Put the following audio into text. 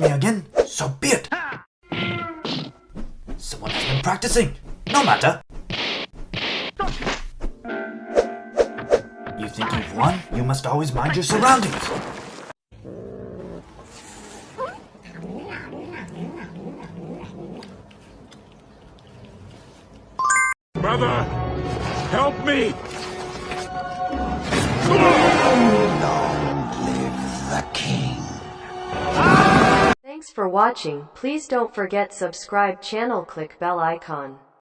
me again, so be it. Someone has been practicing. No matter. You think you've won? You must always mind your surroundings. Brother, help me! Long live the king. Thanks for watching. Please don't forget subscribe channel, click bell icon.